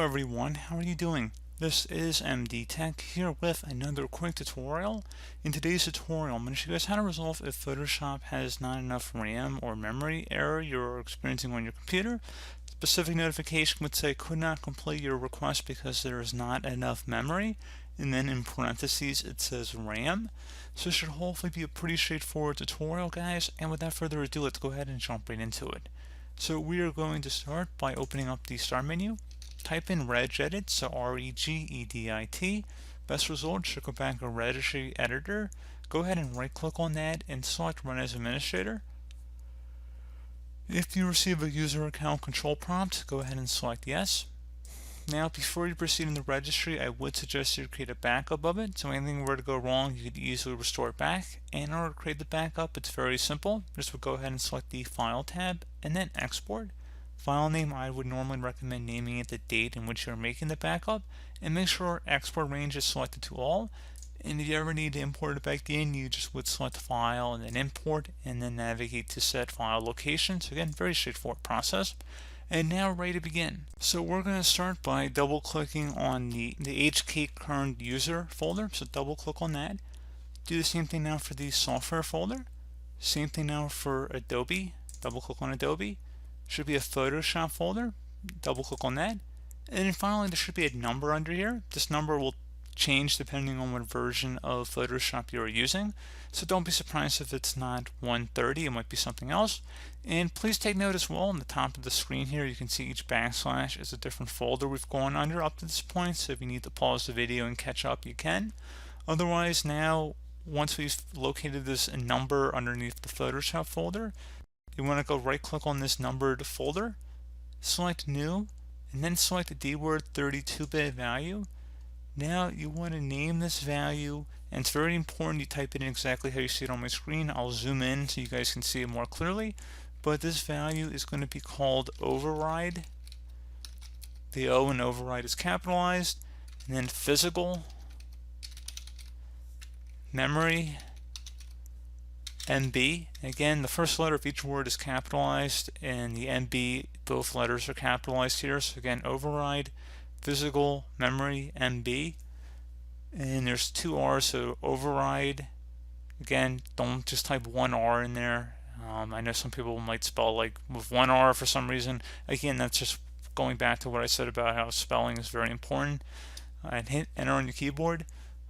everyone, how are you doing? This is MD Tech here with another quick tutorial. In today's tutorial, I'm going to show you guys how to resolve if Photoshop has not enough RAM or memory error you're experiencing on your computer. Specific notification would say could not complete your request because there is not enough memory, and then in parentheses it says RAM. So it should hopefully be a pretty straightforward tutorial, guys, and without further ado, let's go ahead and jump right into it. So we are going to start by opening up the Start menu. Type in regedit, so R-E-G-E-D-I-T. Best result should go back to Registry Editor. Go ahead and right click on that and select Run as Administrator. If you receive a user account control prompt, go ahead and select Yes. Now, before you proceed in the registry, I would suggest you create a backup of it. So anything were to go wrong, you could easily restore it back. And in order to create the backup, it's very simple. Just would go ahead and select the File tab and then Export. File name, I would normally recommend naming it the date in which you're making the backup, and make sure export range is selected to all. And if you ever need to import it back in, you just would select File and then Import, and then navigate to set file location. So again, very straightforward process. And now ready to begin. So we're going to start by double clicking on the HK current user folder. So double click on that. Do the same thing now for the software folder. Same thing now for Adobe. Double click on Adobe. Should be a Photoshop folder. Double click on that. And then finally there should be a number under here. This number will change depending on what version of Photoshop you're using. So don't be surprised if it's not 130, it might be something else. And please take note as well, on the top of the screen here you can see each backslash is a different folder we've gone under up to this point, so if you need to pause the video and catch up, you can. Otherwise, now once we've located this number underneath the Photoshop folder, you want to go right click on this numbered folder, select New, and then select the D-word 32-bit value. Now you want to name this value, and it's very important you type it in exactly how you see it on my screen. I'll zoom in so you guys can see it more clearly, but this value is going to be called override. The O in override is capitalized, and then physical memory MB. Again, the first letter of each word is capitalized, and the MB, both letters are capitalized here. So again, override physical memory MB, and there's two R's, so override. Again, don't just type one R in there. I know some people might spell like with one R for some reason. Again, that's just going back to what I said about how spelling is very important. And hit enter on your keyboard.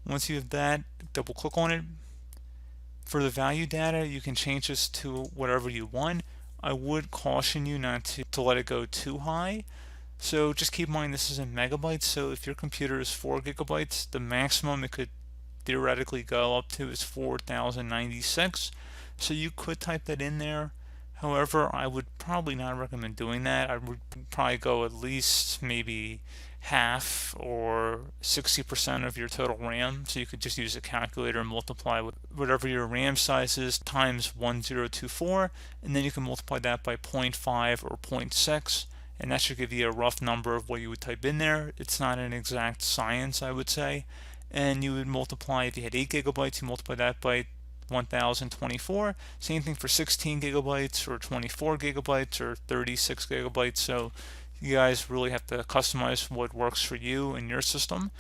Once you have that, double click on it. For the value data, you can change this to whatever you want. I would caution you not to let it go too high. So just keep in mind this is in megabytes, so if your computer is 4 gigabytes, the maximum it could theoretically go up to is 4096. So you could type that in there. However, I would probably not recommend doing that. I would probably go at least maybe half or 60% of your total RAM. So you could just use a calculator and multiply with whatever your RAM size is times 1024, and then you can multiply that by 0.5 or 0.6. And that should give you a rough number of what you would type in there. It's not an exact science, I would say. And you would multiply, if you had 8 gigabytes, you multiply that by 1024. Same thing for 16 gigabytes or 24 gigabytes or 36 gigabytes. So you guys really have to customize what works for you and your system.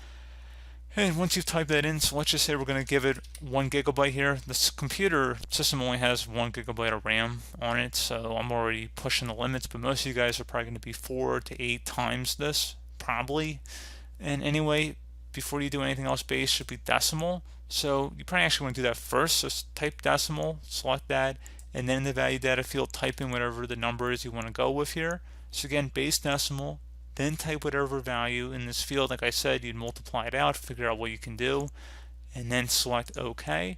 And once you've typed that in, so let's just say we're going to give it 1 gigabyte here. This computer system only has 1 gigabyte of RAM on it, so I'm already pushing the limits, but most of you guys are probably going to be 4 to 8 times this, probably. And anyway, before you do anything else, base should be decimal. So you probably actually want to do that first. So type decimal, select that, and then in the value data field, type in whatever the number is you want to go with here. So again, base decimal, then type whatever value in this field. Like I said, you'd multiply it out, figure out what you can do, and then select OK.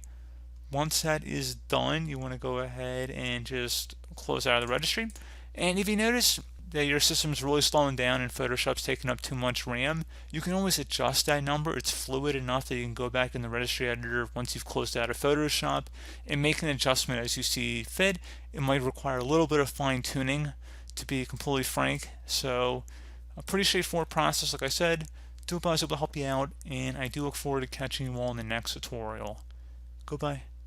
Once that is done, you want to go ahead and just close out of the registry. And if you notice that your system's really slowing down and Photoshop's taking up too much RAM, you can always adjust that number. It's fluid enough that you can go back in the registry editor once you've closed out of Photoshop and make an adjustment as you see fit. It might require a little bit of fine-tuning, to be completely frank. So a pretty straightforward process, like I said. Do hope I was able to help you out, and I do look forward to catching you all in the next tutorial. Goodbye.